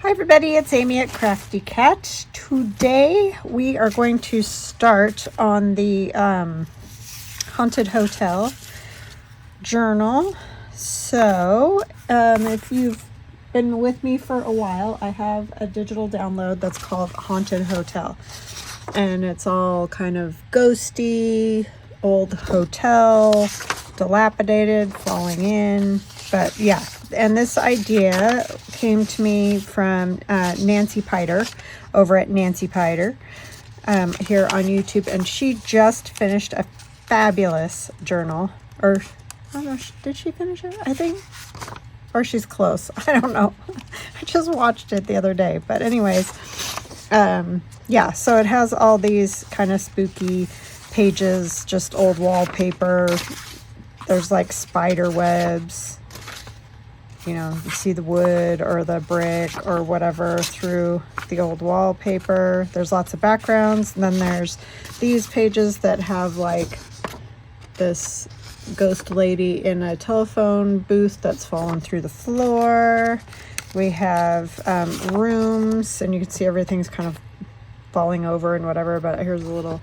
Hi everybody, it's Amy at Crafty Cat. Today we are going to start on the Haunted Hotel journal. So if you've been with me for a while, I have a digital download that's called Haunted Hotel. And it's all kind of ghosty, old hotel, dilapidated, falling in. But yeah, and this idea came to me from Nancy Piter over at Nancy Piter here on YouTube. And she just finished a fabulous journal. Or, I don't know, did she finish it? I think. Or she's close. I don't know. I just watched it the other day. But anyways, yeah, so it has all these kind of spooky pages, just old wallpaper. There's like spider webs. You know, you see the wood or the brick or whatever through the old wallpaper. There's lots of backgrounds. And then there's these pages that have like this ghost lady in a telephone booth that's fallen through the floor. We have rooms, and you can see everything's kind of falling over and whatever, but here's a little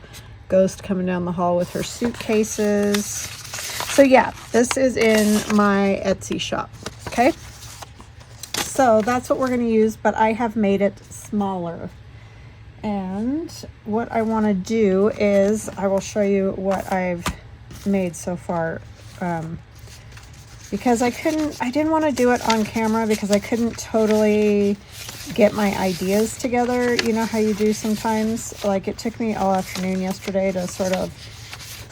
ghost coming down the hall with her suitcases. So yeah, this is in my Etsy shop. Okay, so that's what we're going to use, but I have made it smaller. And what I want to do is I will show you what I've made so far, because I didn't want to do it on camera because I couldn't totally get my ideas together. You know how you do sometimes? Like, it took me all afternoon yesterday to sort of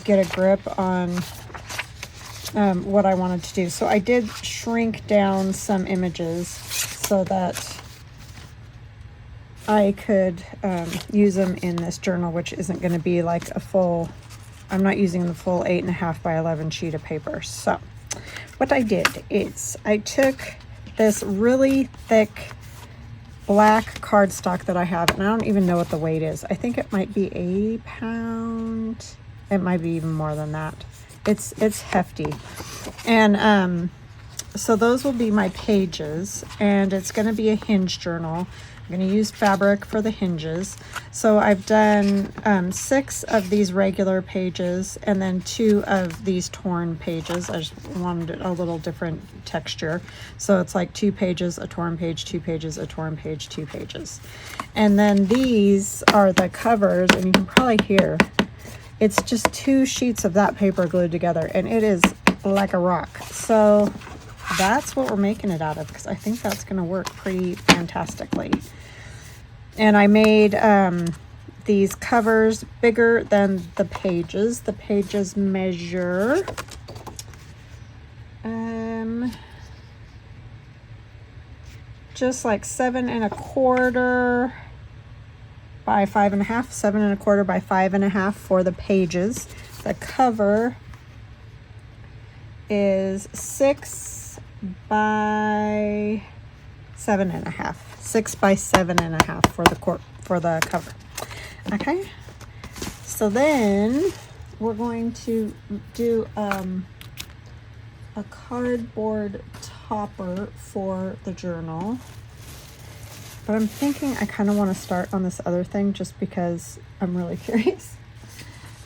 get a grip on what I wanted to do. So I did shrink down some images so that I could use them in this journal, which isn't going to be like a full, I'm not using the full 8.5 by 11 sheet of paper. So what I did is I took this really thick black cardstock that I have, and I don't even know what the weight is. I think it might be a pound. It might be even more than that. It's hefty. And so those will be my pages, and it's going to be a hinge journal. I'm going to use fabric for the hinges. So I've done 6 of these regular pages and then 2 of these torn pages. I just wanted a little different texture. So it's like 2 pages, a torn page, 2 pages, a torn page, 2 pages. And then these are the covers, and you can probably hear it's just 2 sheets of that paper glued together, and it is like a rock. So that's what we're making it out of, because I think that's going to work pretty fantastically. And I made these covers bigger than the pages. The pages measure just like 7 1/4 by 5 1/2, 7 1/4 by 5 1/2 for the pages. The cover is 6 by 7 1/2, 6 by 7 1/2 for the cover. Okay, so then we're going to do a cardboard topper for the journal. But I'm thinking I kind of want to start on this other thing just because I'm really curious.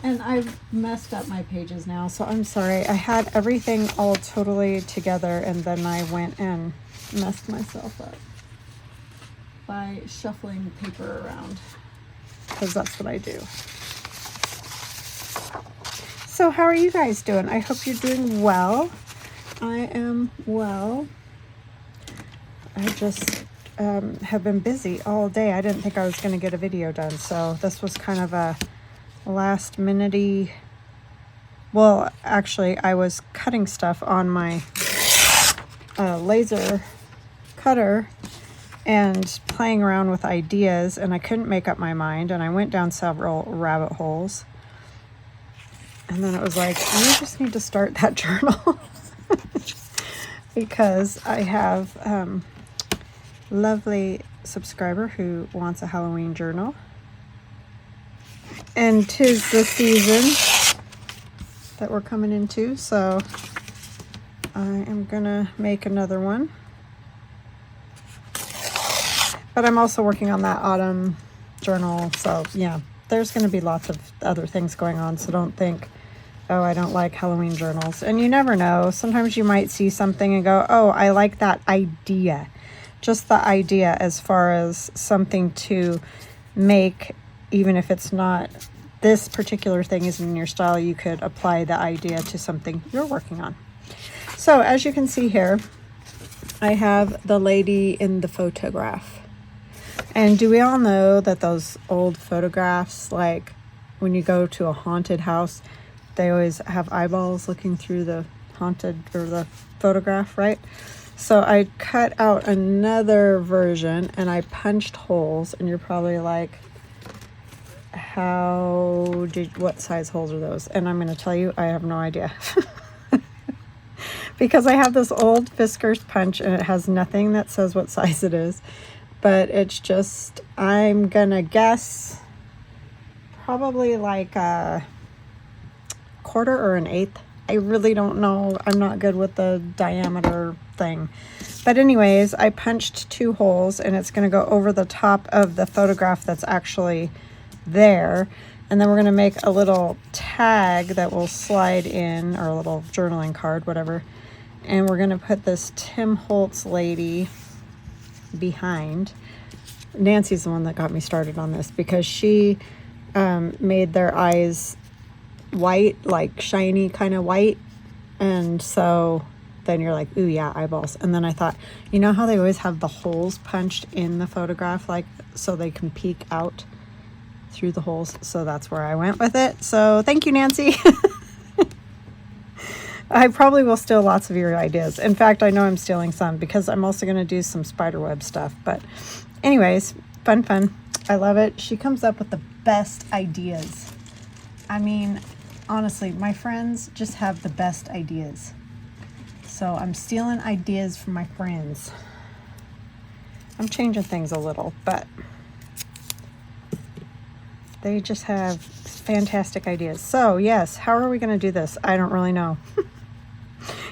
And I've messed up my pages now, so I'm sorry. I had everything all totally together, and then I went and messed myself up by shuffling paper around, because that's what I do. So how are you guys doing? I hope you're doing well. I am well. I just have been busy all day. I didn't think I was going to get a video done, so this was kind of a last minute-y. Well, actually, I was cutting stuff on my laser cutter and playing around with ideas, and I couldn't make up my mind, and I went down several rabbit holes, and then it was like, you just need to start that journal. Because I have lovely subscriber who wants a Halloween journal, and 'tis the season that we're coming into, so I am gonna make another one. But I'm also working on that autumn journal. So yeah, there's going to be lots of other things going on. So don't think, oh, I don't like Halloween journals. And you never know. Sometimes you might see something and go, oh, I like that idea. Just the idea as far as something to make, even if it's not, this particular thing isn't in your style, you could apply the idea to something you're working on. So as you can see here, I have the lady in the photograph. And do we all know that those old photographs, like when you go to a haunted house, they always have eyeballs looking through the haunted or the photograph, right? So I cut out another version and I punched holes, and you're probably like, what size holes are those? And I'm going to tell you, I have no idea. Because I have this old Fisker's punch and it has nothing that says what size it is. But it's just, I'm going to guess probably like a quarter or an eighth. I really don't know. I'm not good with the diameter thing. But anyways, I punched 2 holes and it's going to go over the top of the photograph that's actually there. And then we're going to make a little tag that will slide in, or a little journaling card, whatever. And we're going to put this Tim Holtz lady behind. Nancy's the one that got me started on this, because she made their eyes white, like shiny kind of white. And so then you're like, ooh yeah, eyeballs. And then I thought, you know how they always have the holes punched in the photograph, like so they can peek out through the holes? So that's where I went with it. So thank you, Nancy. I probably will steal lots of your ideas. In fact, I know I'm stealing some, because I'm also going to do some spiderweb stuff. But anyways, fun. I love it. She comes up with the best ideas. I mean, honestly, my friends just have the best ideas. So I'm stealing ideas from my friends. I'm changing things a little, but they just have fantastic ideas. So yes, how are we going to do this? I don't really know.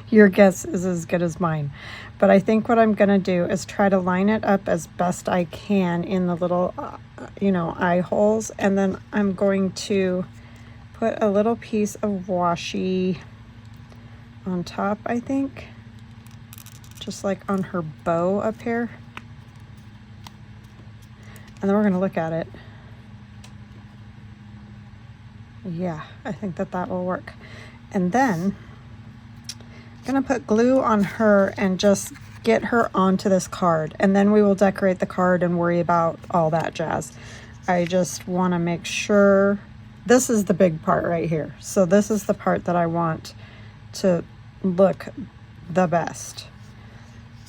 Your guess is as good as mine. But I think what I'm going to do is try to line it up as best I can in the little, eye holes. And then I'm going to put a little piece of washi on top, I think. Just like on her bow up here. And then we're going to look at it. Yeah, I think that will work. And then I'm going to put glue on her and just get her onto this card. And then we will decorate the card and worry about all that jazz. I just want to make sure. This is the big part right here. So this is the part that I want to look the best.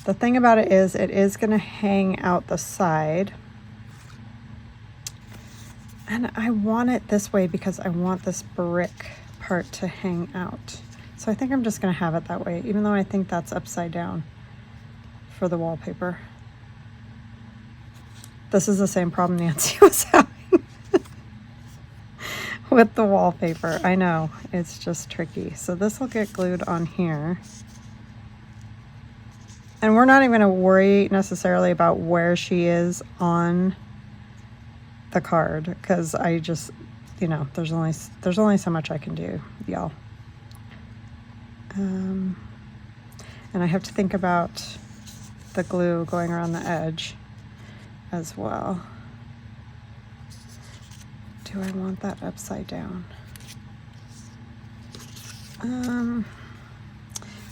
The thing about it is going to hang out the side. And I want it this way because I want this brick part to hang out. So I think I'm just going to have it that way, even though I think that's upside down for the wallpaper. This is the same problem Nancy was having with the wallpaper. I know, it's just tricky. So this will get glued on here. And we're not even going to worry necessarily about where she is on the card, because I just, there's only so much I can do, y'all. And I have to think about the glue going around the edge as well. Do I want that upside down?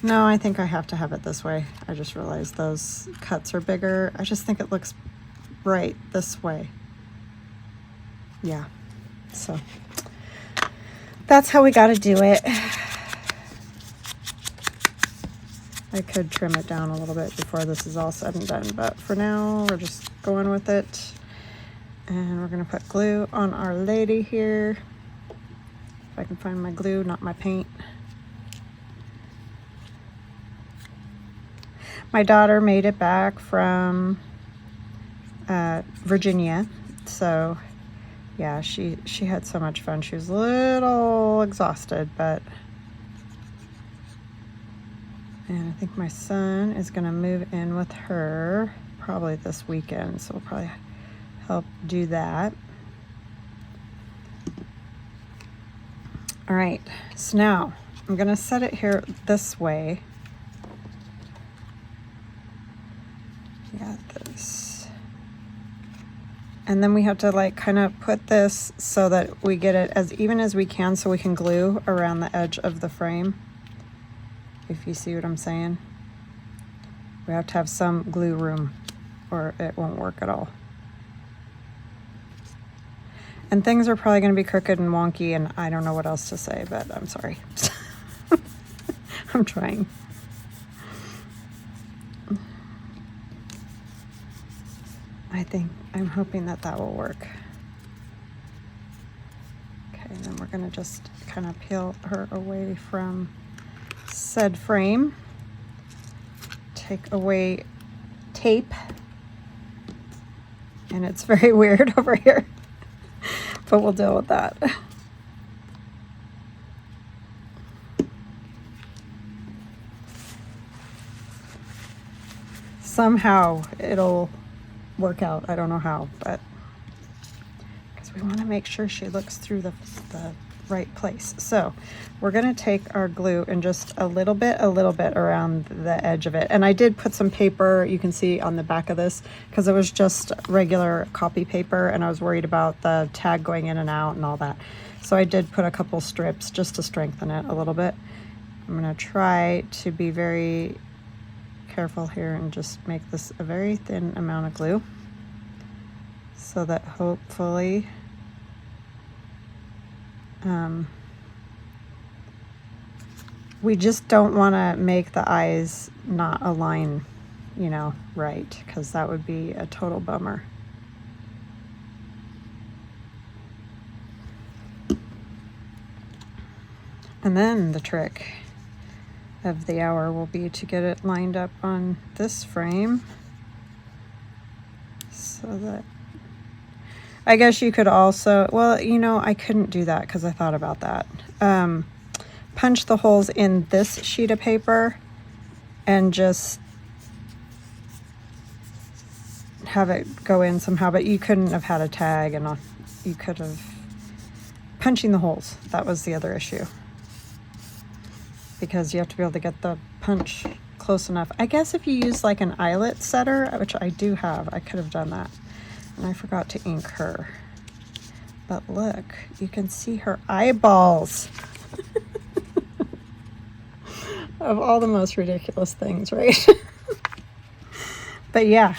No, I think I have to have it this way. I just realized those cuts are bigger. I just think it looks right this way. Yeah, so that's how we got to do it. I could trim it down a little bit before this is all said and done, but for now we're just going with it. And we're going to put glue on our lady here. If I can find my glue, not my paint. My daughter made it back from Virginia, so yeah, she had so much fun. She was a little exhausted, but and I think my son is going to move in with her probably this weekend, so we'll probably help do that. All right, so now I'm gonna set it here this way. Yeah, this. And then we have to like kind of put this so that we get it as even as we can so we can glue around the edge of the frame. If you see what I'm saying. We have to have some glue room or it won't work at all. And things are probably going to be crooked and wonky, and I don't know what else to say, but I'm sorry. I'm trying. I'm hoping that that will work. Okay, and then we're going to just kind of peel her away from said frame. Take away tape. And it's very weird over here. But we'll deal with that. Somehow it'll work out. I don't know how, but because we want to make sure she looks through the right place. So we're going to take our glue and just a little bit around the edge of it. And I did put some paper, you can see on the back of this, because it was just regular copy paper and I was worried about the tag going in and out and all that. So I did put a couple strips just to strengthen it a little bit. I'm going to try to be very careful here and just make this a very thin amount of glue so that hopefully we just don't want to make the eyes not align, you know, right, because that would be a total bummer. And then the trick of the hour will be to get it lined up on this frame so that I guess you could also, well, you know, I couldn't do that because I thought about that. Punch the holes in this sheet of paper and just have it go in somehow, but you couldn't have had a tag and you could have punching the holes. That was the other issue because you have to be able to get the punch close enough. I guess if you use like an eyelet setter, which I do have, I could have done that. And I forgot to ink her. But look, you can see her eyeballs. Of all the most ridiculous things, right? But yeah,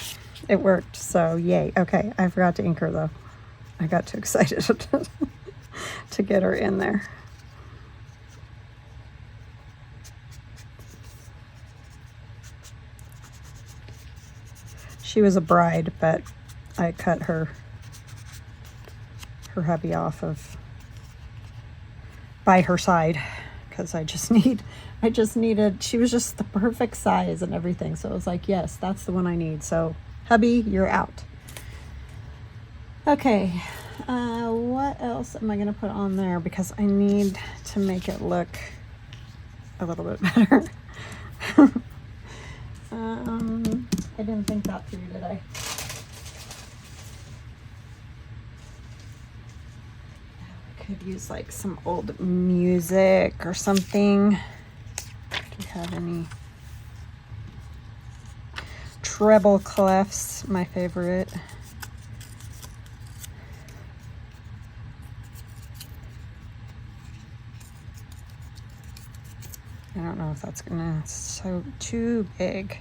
it worked, so yay. Okay, I forgot to ink her though. I got too excited to get her in there. She was a bride, but I cut her hubby off of by her side because I just needed, she was just the perfect size and everything. So I was like, yes, that's the one I need. So hubby, you're out. Okay, what else am I going to put on there? Because I need to make it look a little bit better. I didn't think that through, did I? I could use like some old music or something. Do you have any? Treble clefs, my favorite. I don't know if that's gonna, so too big,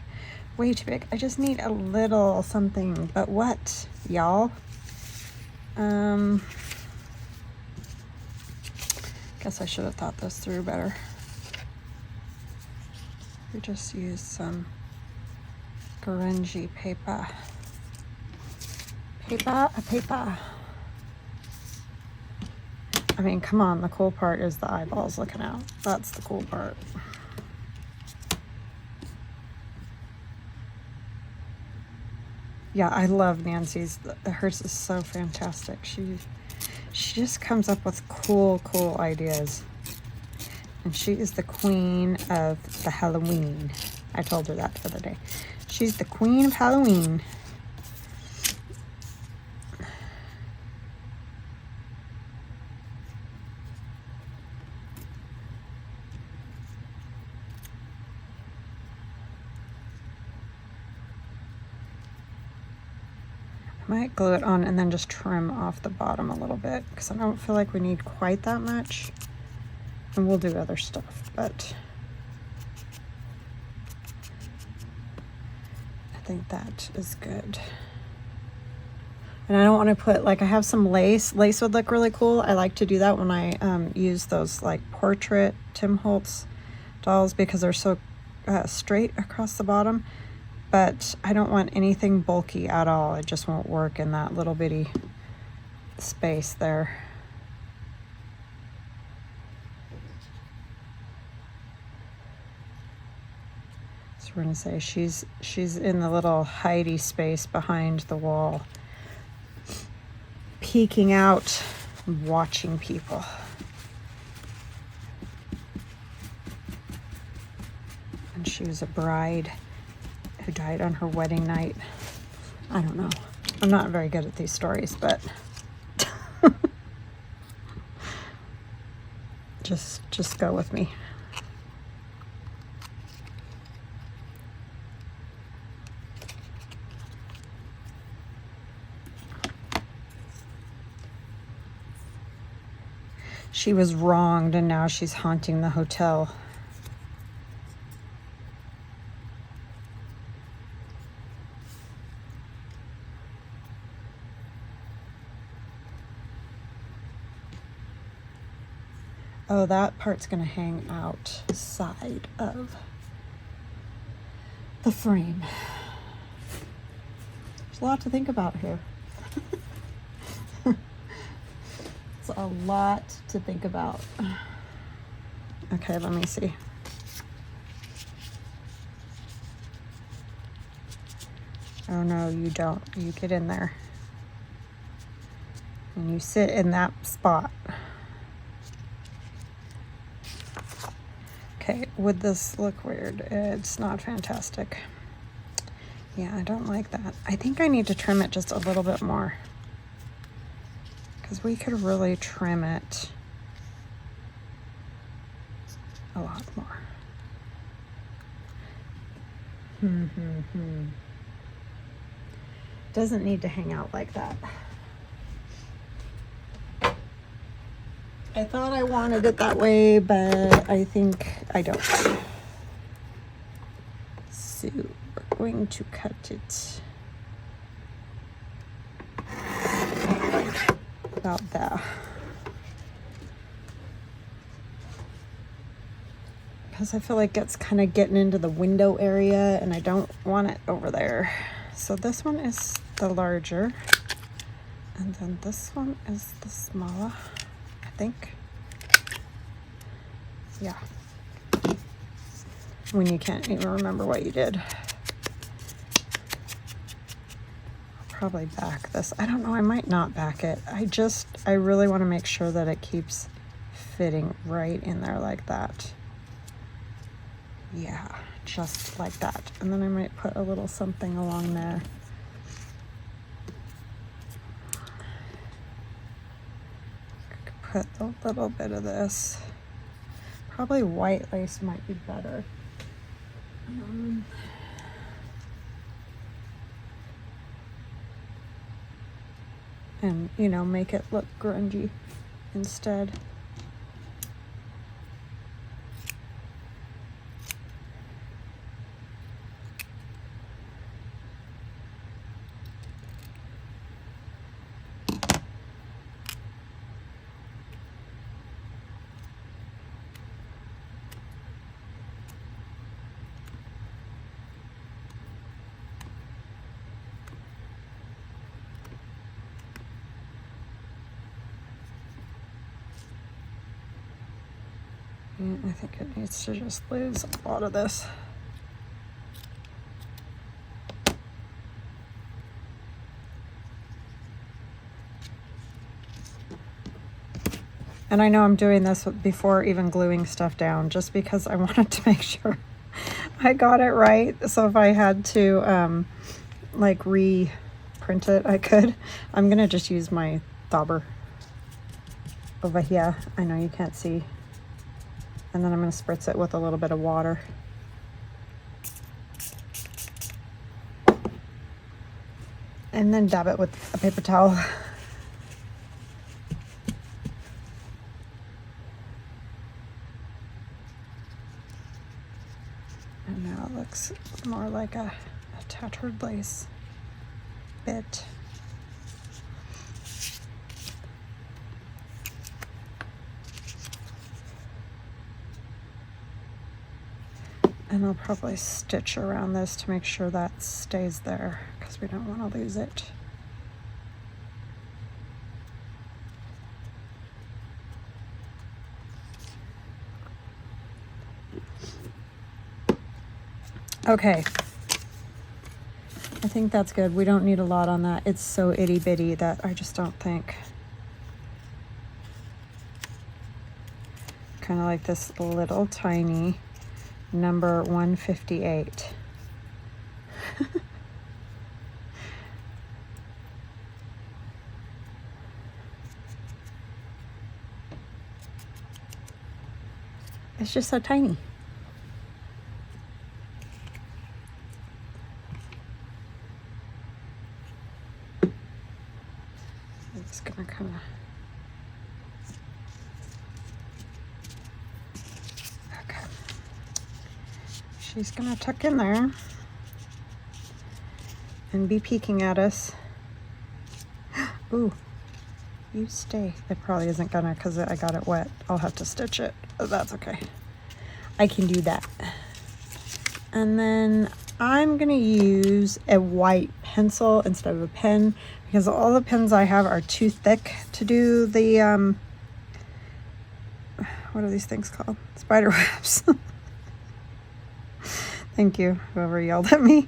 way too big. I just need a little something, but what, y'all? Guess I should have thought this through better. We just use some grungy paper. Paper. I mean, come on, the cool part is the eyeballs looking out. That's the cool part. Yeah, I love Nancy's. Hers is so fantastic. She just comes up with cool ideas. And she is the queen of the Halloween. I told her that the other day. She's the queen of Halloween. I might glue it on and then just trim off the bottom a little bit because I don't feel like we need quite that much. And we'll do other stuff, but I think that is good. And I don't want to put, like, I have some lace. Lace would look really cool. I like to do that when I use those like portrait Tim Holtz dolls because they're so straight across the bottom. But I don't want anything bulky at all. It just won't work in that little bitty space there. So we're gonna say she's in the little hidey space behind the wall, peeking out, watching people. And she was a bride who died on her wedding night. I don't know. I'm not very good at these stories, but just go with me. She was wronged and now she's haunting the hotel. Oh, that part's gonna hang outside of the frame. There's a lot to think about here. It's a lot to think about. Okay, let me see. Oh no, you don't. You get in there. And you sit in that spot. Okay, would this look weird? It's not fantastic. Yeah, I don't like that. I think I need to trim it just a little bit more, because we could really trim it a lot more. Doesn't need to hang out like that. I thought I wanted it that way, but I think I don't. So we're going to cut it about there. Because I feel like it's kind of getting into the window area and I don't want it over there. So this one is the larger. And then this one is the smaller. I think. Yeah. When you can't even remember what you did. I'll probably back this. I don't know, I might not back it. I really want to make sure that it keeps fitting right in there like that. Yeah, just like that. And then I might put a little something along there. Put a little bit of this. Probably white lace might be better. And, you know, make it look grungy instead. I think it needs to just lose a lot of this. And I know I'm doing this before even gluing stuff down, just because I wanted to make sure I got it right. So if I had to like reprint it, I could. I'm gonna just use my dauber over here. I know you can't see. And then I'm gonna spritz it with a little bit of water. And then dab it with a paper towel. And now it looks more like a tattered lace bit. And I'll probably stitch around this to make sure that stays there because we don't want to lose it. Okay. I think that's good. We don't need a lot on that. It's so itty bitty that I just don't think. Kind of like this little tiny number 158. It's just so tiny. I'm just gonna kind of she's gonna tuck in there and be peeking at us. Ooh, you stay. It probably isn't gonna because I got it wet. I'll have to stitch it. Oh, that's okay. I can do that. And then I'm gonna use a white pencil instead of a pen because all the pens I have are too thick to do the, what are these things called? Spider webs. Thank you, whoever yelled at me.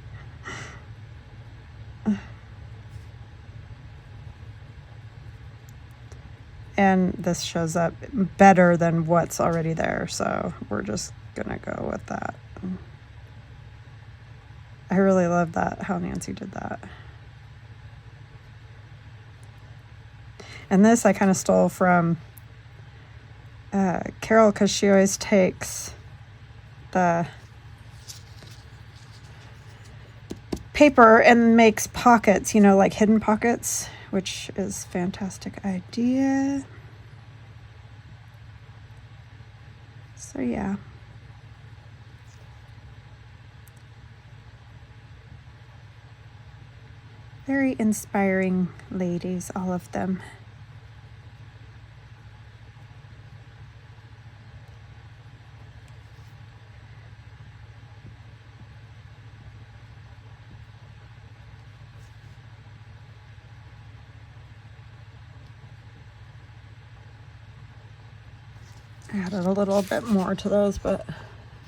And this shows up better than what's already there, so we're just gonna go with that. I really love that, how Nancy did that. And this I kind of stole from Carol because she always takes the paper and makes pockets, you know, like hidden pockets, which is a fantastic idea. So yeah. Very inspiring ladies, all of them. I added a little bit more to those, but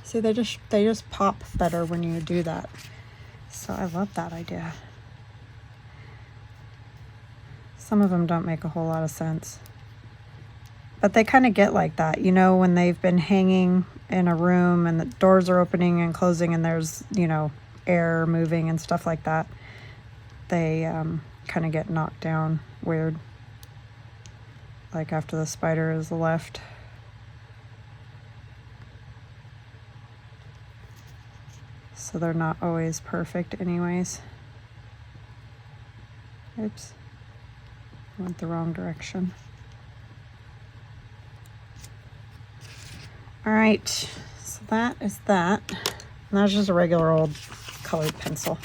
see, they just pop better when you do that. So I love that idea. Some of them don't make a whole lot of sense, but they kind of get like that, you know, when they've been hanging in a room and the doors are opening and closing and there's, you know, air moving and stuff like that. They kind of get knocked down weird, like after the spider is left. So they're not always perfect anyways. Oops, went the wrong direction. All right, so that is that. And that's just a regular old colored pencil,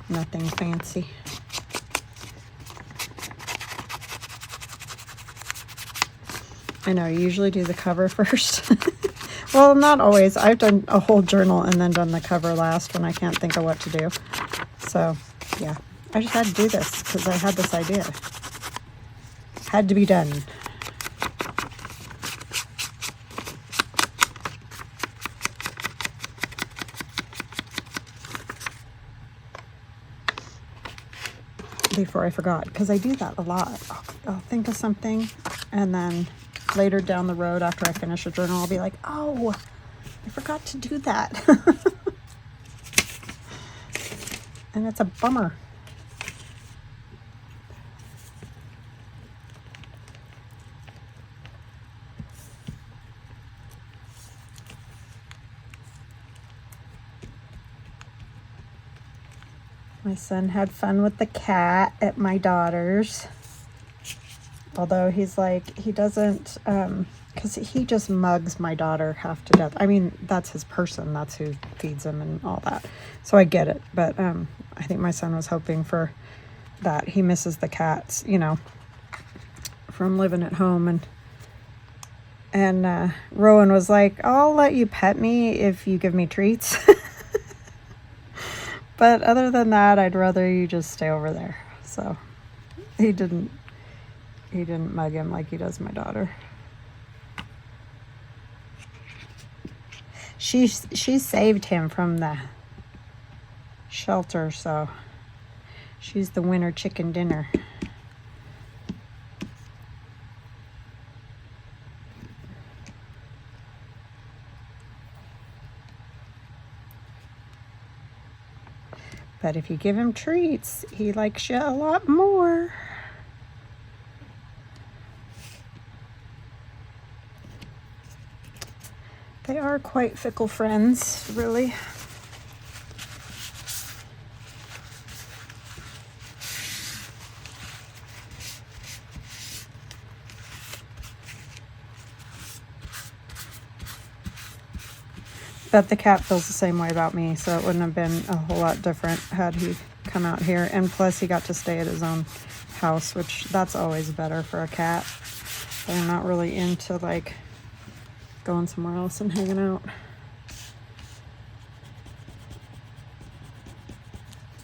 nothing fancy. I know, you usually do the cover first. Well, not always. I've done a whole journal and then done the cover last when I can't think of what to do. So, yeah. I just had to do this because I had this idea. Had to be done. Before I forgot, because I do that a lot. I'll think of something and then later down the road after I finish a journal, I'll be like, oh, I forgot to do that. and it's a bummer. My son had fun with the cat at my daughter's. Although he's like, he doesn't, because he just mugs my daughter half to death. I mean, that's his person. That's who feeds him and all that. So I get it. But I think my son was hoping for that. He misses the cats, you know, from living at home. And Rowan was like, I'll let you pet me if you give me treats. But other than that, I'd rather you just stay over there. So he didn't mug him like he does my daughter. She saved him from the shelter, so she's the winter chicken dinner. But if you give him treats, he likes you a lot more. They are quite fickle friends, really. But the cat feels the same way about me, so it wouldn't have been a whole lot different had he come out here. And plus he got to stay at his own house, which that's always better for a cat. They're not really into like going somewhere else and hanging out.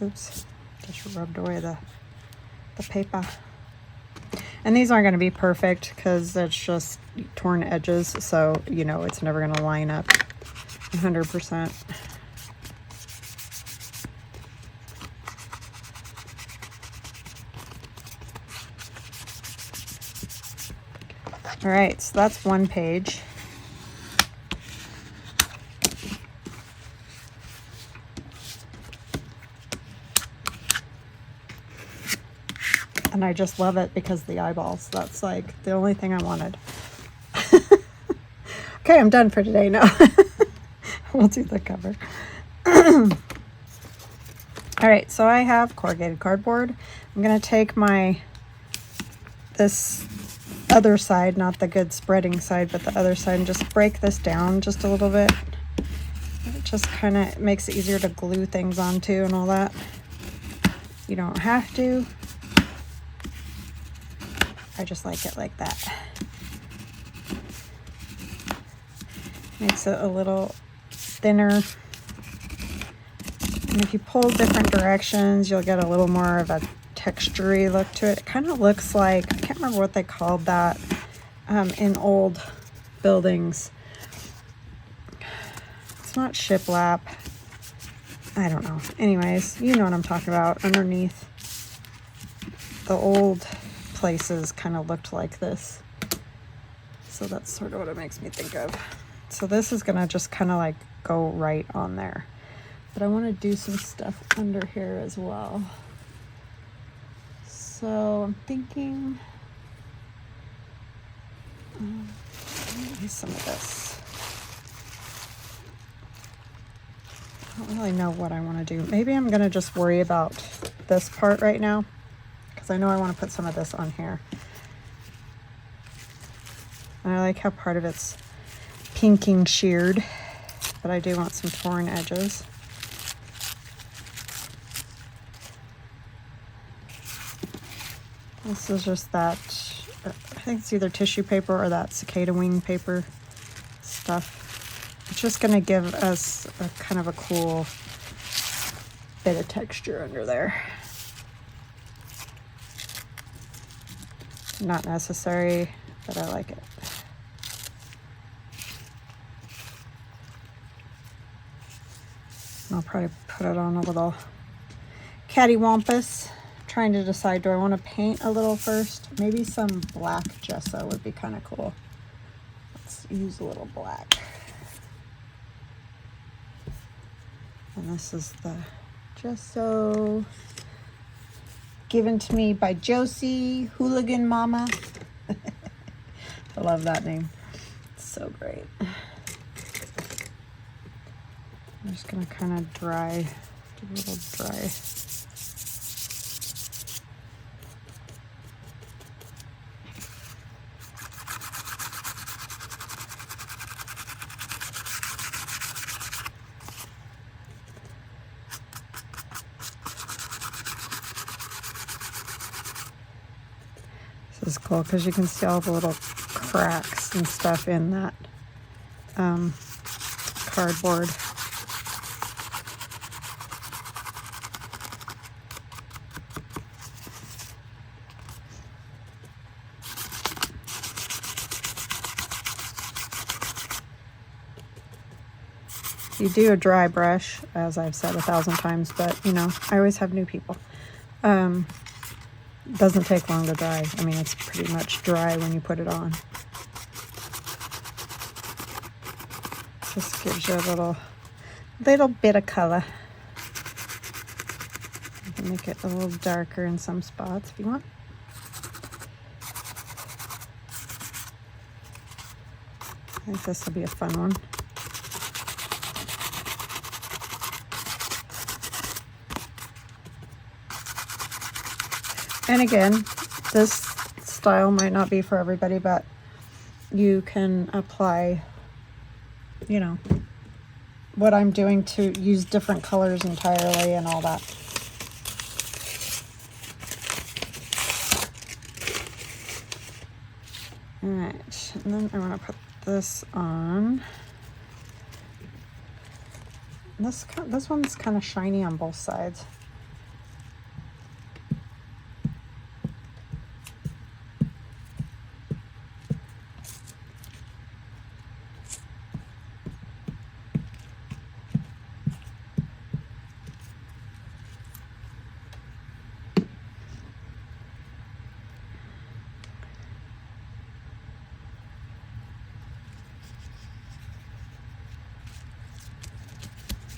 Oops, just rubbed away the paper. And these aren't going to be perfect because it's just torn edges, so you know it's never going to line up 100%. All right, so that's one page. And I just love it because the eyeballs, that's like the only thing I wanted. Okay, I'm done for today now. We'll do the cover. All right, so I have corrugated cardboard. I'm gonna take this other side, not the good spreading side, but the other side, and just break this down just a little bit. It just kind of makes it easier to glue things onto and all that. You don't have to. I just like it like that. Makes it a little thinner. And if you pull different directions, you'll get a little more of a texture-y look to it. It kind of looks like, I can't remember what they called that in old buildings. It's not shiplap. I don't know. Anyways, you know what I'm talking about. Underneath, the old places kind of looked like this. So that's sort of what it makes me think of. So this is gonna just kind of like go right on there. But I want to do some stuff under here as well. So I'm thinking maybe some of this. I don't really know what I want to do. Maybe I'm gonna just worry about this part right now, because I know I want to put some of this on here. And I like how part of it's pinking sheared, but I do want some torn edges. This is just that, I think it's either tissue paper or that cicada wing paper stuff. It's just going to give us a kind of a cool bit of texture under there. Not necessary, but I like it. I'll probably put it on a little cattywampus. Trying to decide, do I want to paint a little first? Maybe some black gesso would be kind of cool. Let's use a little black. And this is the Gesso. Given to me by Josie, Hooligan Mama. I love that name. It's so great. I'm just gonna kind of do a little dry. This is cool because you can see all the little cracks and stuff in that cardboard. You do a dry brush, as I've said 1,000 times, but you know, I always have new people. Doesn't take long to dry. I mean, it's pretty much dry when you put it on. Just gives you a little bit of color. You can make it a little darker in some spots if you want. I think this will be a fun one. And again, this style might not be for everybody, but you can apply, you know, what I'm doing to use different colors entirely and all that. All right, and then I want to put this on. This one's kind of shiny on both sides.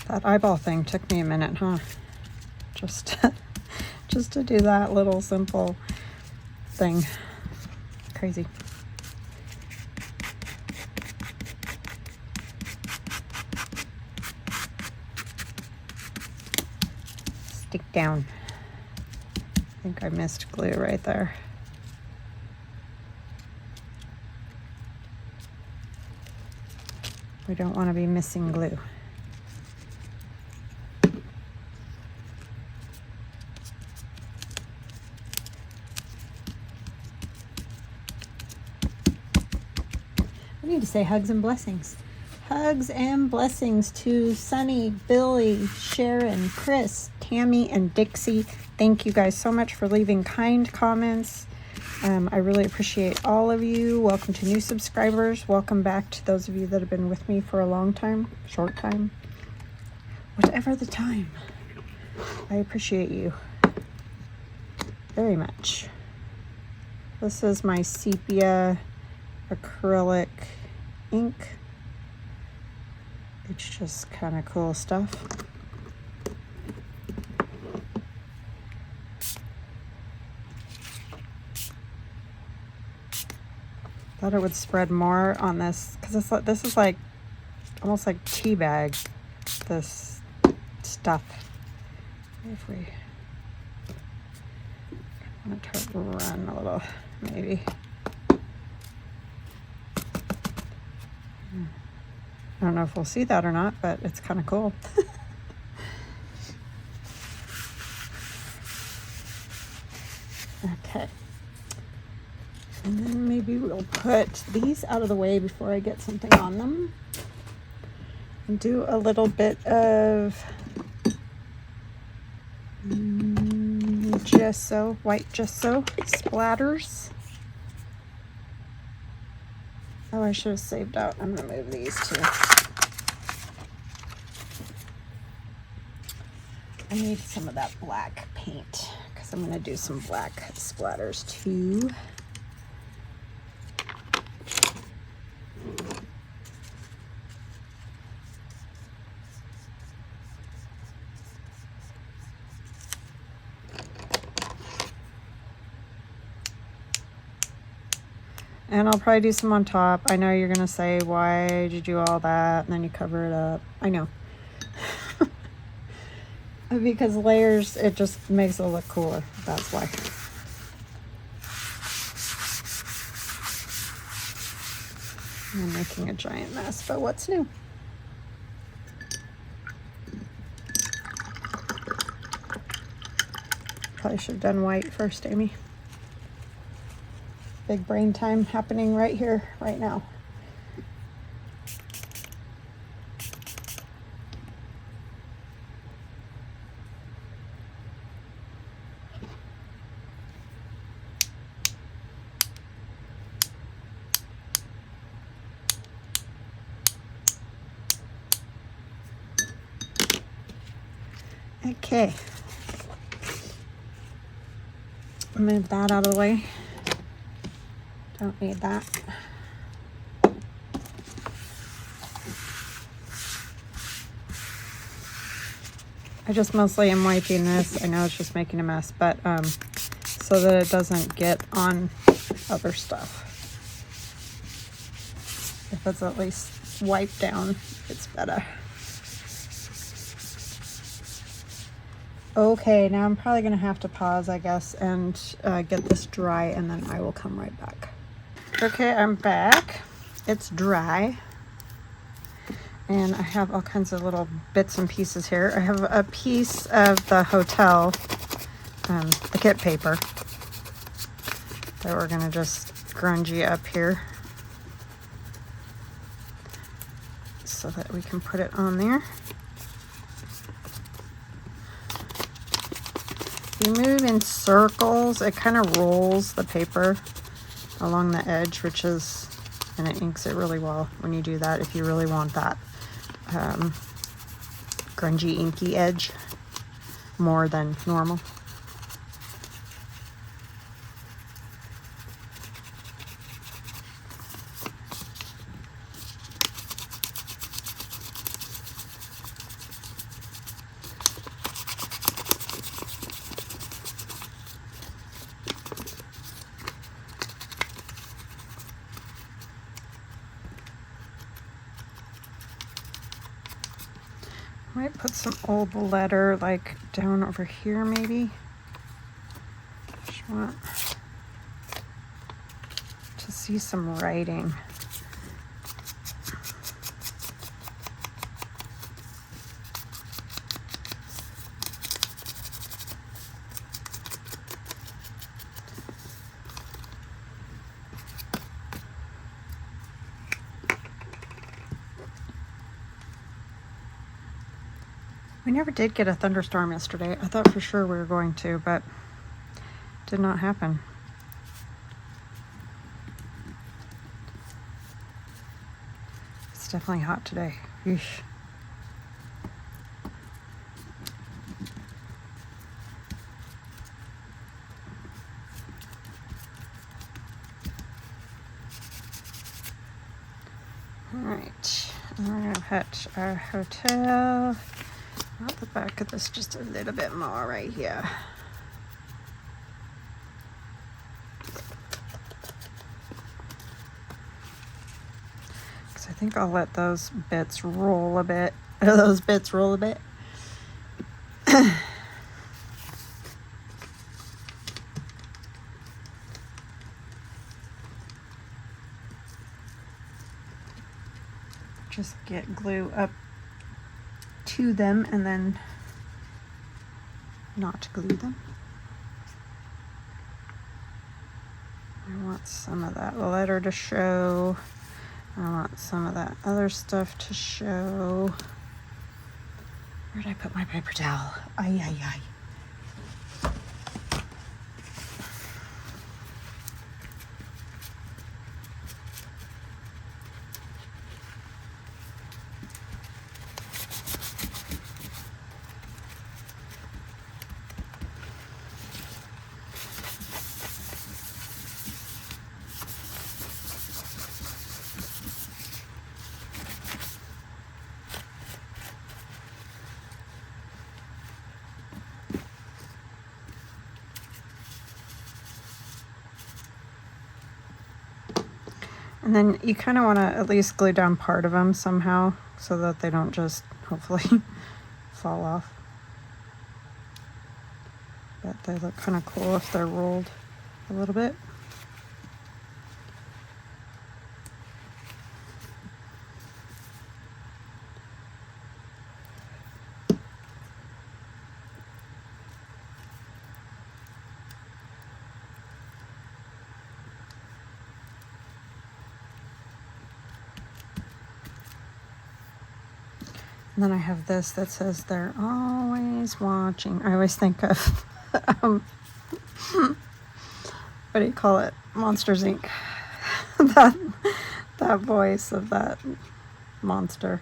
That eyeball thing took me a minute, huh? Just to do that little simple thing. Crazy. Stick down. I think I missed glue right there. We don't want to be missing glue. I need to say hugs and blessings. Hugs and blessings to Sunny, Billy, Sharon, Chris, Tammy, and Dixie. Thank you guys so much for leaving kind comments. I really appreciate all of you. Welcome to new subscribers. Welcome back to those of you that have been with me for a long time, short time, whatever the time. I appreciate you very much. This is my Sepia acrylic ink. It's just kind of cool stuff. Thought it would spread more on this because this is like almost like tea bag, this stuff. If we want to try to run a little, maybe. I don't know if we'll see that or not, but it's kind of cool. Okay. And then maybe we'll put these out of the way before I get something on them. And do a little bit of gesso, white gesso splatters. Oh, I should have saved out. I'm going to move these too. I need some of that black paint because I'm going to do some black splatters too. And I'll probably do some on top. I know you're gonna say, why did you do all that? And then you cover it up. I know. Because layers, it just makes it look cooler. That's why. I'm making a giant mess, but what's new? Probably should have done white first, Amy. Big brain time happening right here, right now. Okay. Move that out of the way. Don't need that. I just mostly am wiping this. I know it's just making a mess, but so that it doesn't get on other stuff. If it's at least wiped down, it's better. Okay, now I'm probably gonna have to pause, I guess, and get this dry, and then I will come right back. Okay, I'm back. It's dry. And I have all kinds of little bits and pieces here. I have a piece of the hotel, the kit paper, that we're gonna just grungy up here so that we can put it on there. If you move in circles, it kind of rolls the paper along the edge, which is, and it inks it really well when you do that, if you really want that grungy inky edge more than normal. Might put some old letter like down over here maybe. Just want to see some writing. We never did get a thunderstorm yesterday. I thought for sure we were going to, but it did not happen. It's definitely hot today. Eesh. All right, and we're gonna put our hotel at the back of this just a little bit more right here. Because I think I'll let those bits roll a bit. Those bits roll a bit. Just get glue up to them and then not glue them. I want some of that letter to show. I want some of that other stuff to show. Where did I put my paper towel? Ay, ay, ay. And then you kind of want to at least glue down part of them somehow so that they don't just hopefully fall off. But they look kind of cool if they're rolled a little bit. And then I have this that says they're always watching. I always think of, what do you call it? Monsters Inc. that voice of that monster.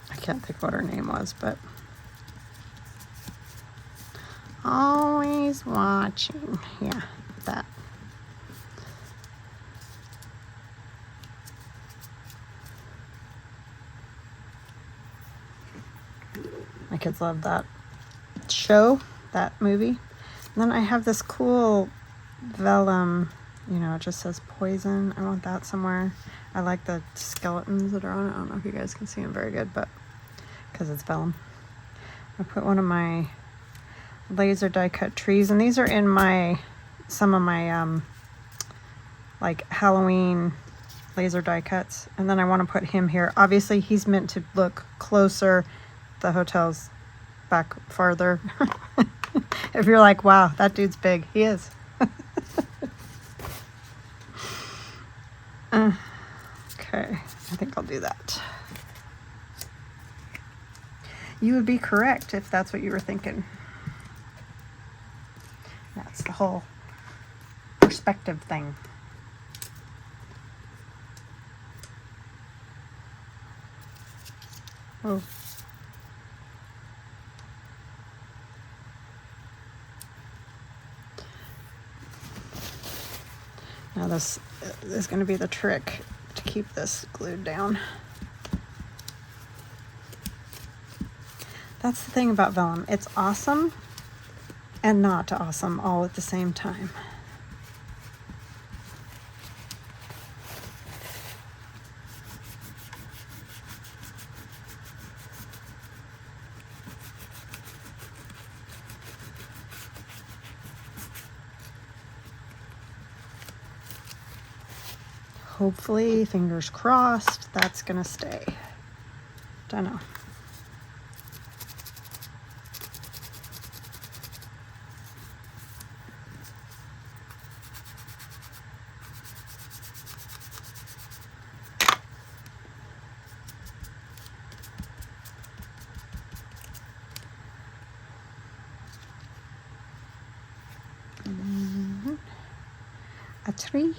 I can't think what her name was, but always watching. Yeah, that. My kids love that show, that movie. And then I have this cool vellum, you know, it just says poison. I want that somewhere. I like the skeletons that are on it. I don't know if you guys can see them very good, but because it's vellum. I put one of my laser die cut trees, and these are in some of my like Halloween laser die cuts. And then I want to put him here. Obviously he's meant to look closer. The hotel's back farther. If you're like, wow, that dude's big, he is. Okay, I think I'll do that. You would be correct if that's what you were thinking. That's the whole perspective thing. Oh. Now this is going to be the trick to keep this glued down. That's the thing about vellum. It's awesome and not awesome all at the same time. Hopefully, fingers crossed, that's gonna stay. Don't know. A tree.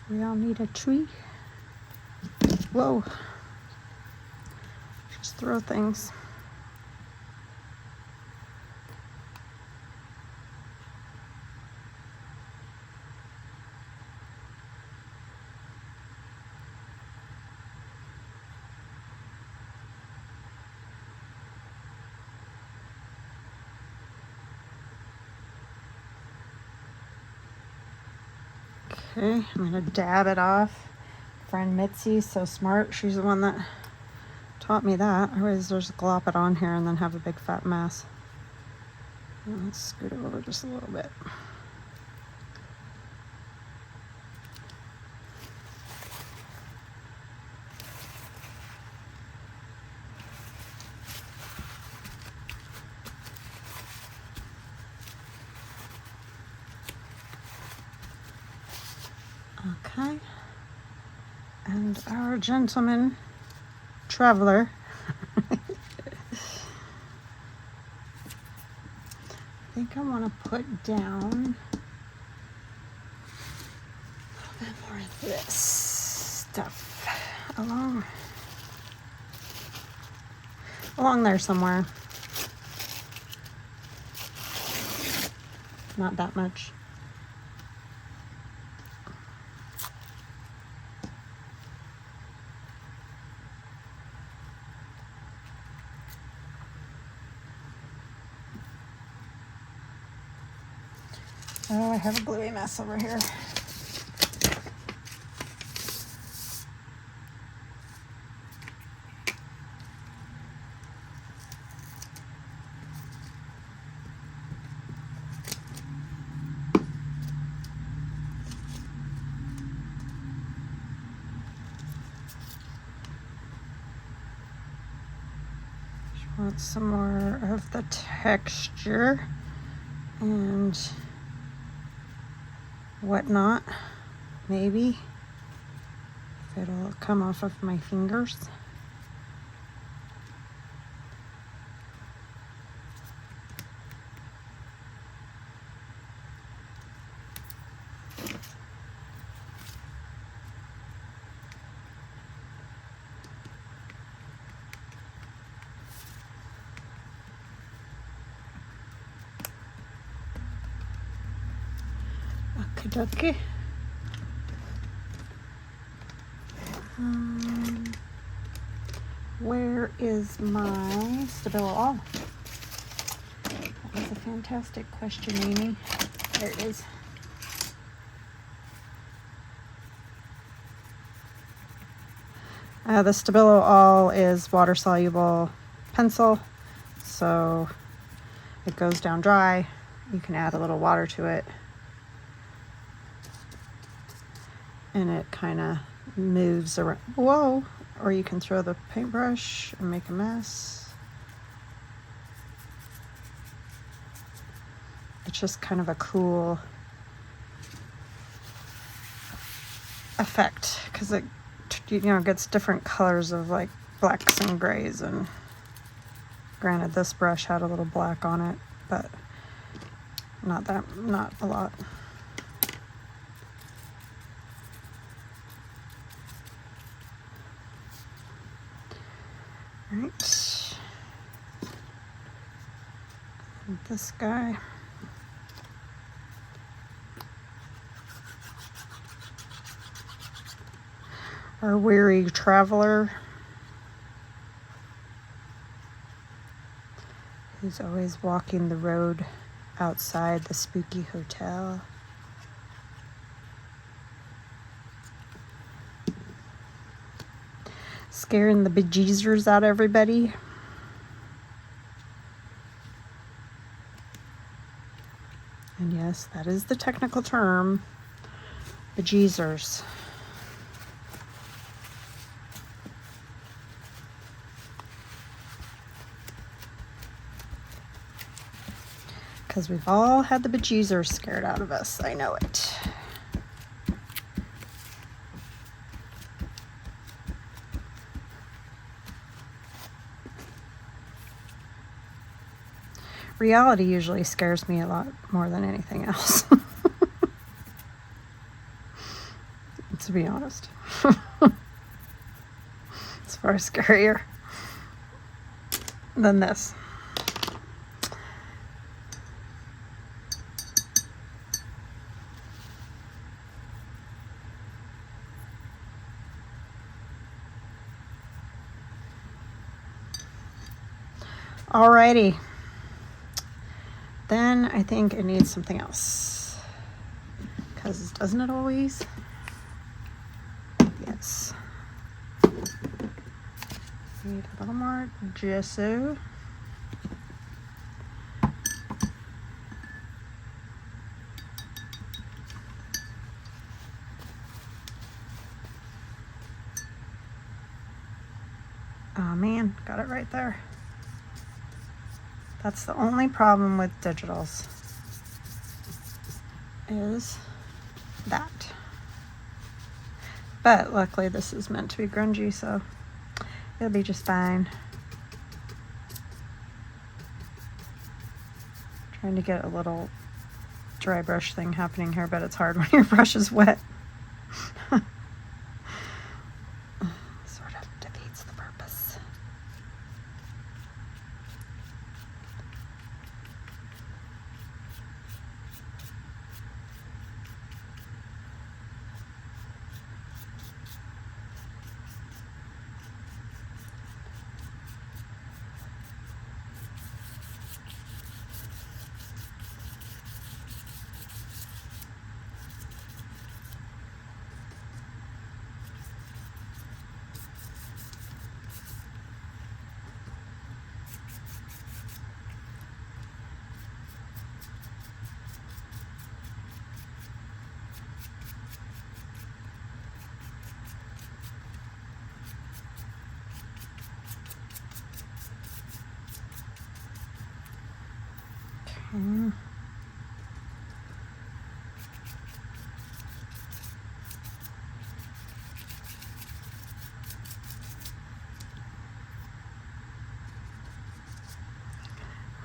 We all need a tree. Whoa. Just throw things. Okay, I'm gonna dab it off. Friend Mitzi's so smart. She's the one that taught me that. I always just glop it on here and then have a big fat mess. Let's scoot it over just a little bit. Okay, and our gentleman traveler I think I want to put down a little bit more of this stuff along there somewhere. Not that much. Oh, I have a gluey mess over here. Want some more of the texture and whatnot, maybe, if it'll come off of my fingers. Okay. Where is my Stabilo? Oh, that was a fantastic question, Amy. There it is. The Stabilo All is water soluble pencil, so it goes down dry. You can add a little water to it, and it kind of moves around. Whoa! Or you can throw the paintbrush and make a mess. It's just kind of a cool effect because it, you know, gets different colors of like blacks and grays. And granted, this brush had a little black on it, but not a lot. Right. And this guy. Our weary traveler. Who's always walking the road outside the spooky hotel. Scaring the bejeezers out of everybody. And yes, that is the technical term, bejeezers. Because we've all had the bejeezers scared out of us, I know it. Reality usually scares me a lot more than anything else. To be honest. It's far scarier than this. Alrighty. Then I think it needs something else. Because doesn't it always? Yes. Need a little more gesso. Oh man, got it right there. That's the only problem with digitals, is that. But luckily this is meant to be grungy, so it'll be just fine. Trying to get a little dry brush thing happening here, but it's hard when your brush is wet. Sort of defeats the purpose. Okay.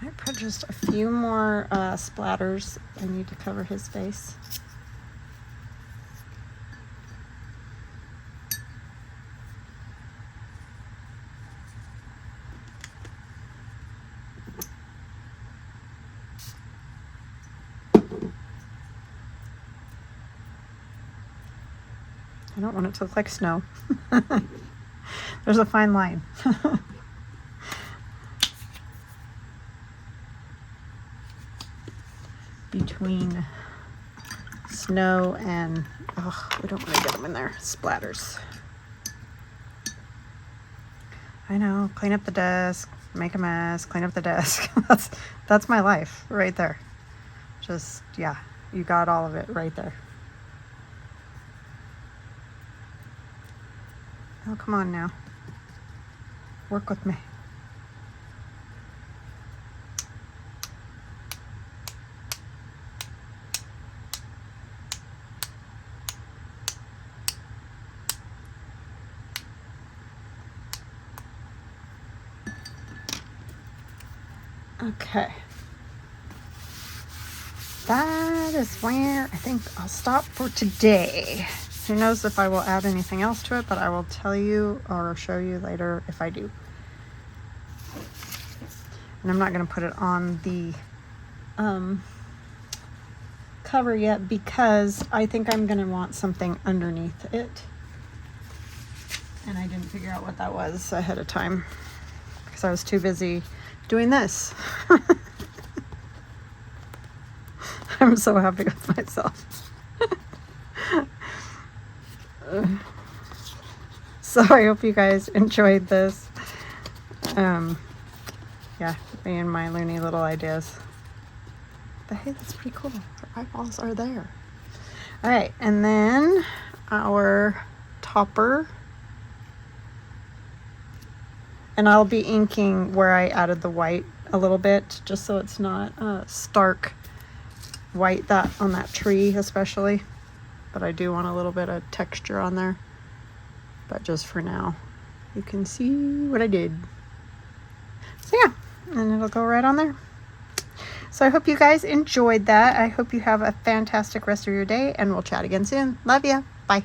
Might put just a few more splatters. I need to cover his face. I don't want it to look like snow. There's a fine line. Between snow and, oh, we don't want to get them in there. Splatters. I know, clean up the desk, make a mess, clean up the desk. That's my life right there. Just, yeah, you got all of it right there. Oh, come on now. Work with me. Okay. That is where I think I'll stop for today. Who knows if I will add anything else to it, but I will tell you or show you later if I do. And I'm not going to put it on the cover yet because I think I'm going to want something underneath it. And I didn't figure out what that was ahead of time because I was too busy doing this. I'm so happy with myself. So I hope you guys enjoyed this. Yeah, me and my loony little ideas. But hey, that's pretty cool. Our eyeballs are there. All right, and then our topper. And I'll be inking where I added the white a little bit, just so it's not stark white that on that tree especially. But I do want a little bit of texture on there. But just for now, you can see what I did. So yeah, and it'll go right on there. So I hope you guys enjoyed that. I hope you have a fantastic rest of your day, and we'll chat again soon. Love ya. Bye.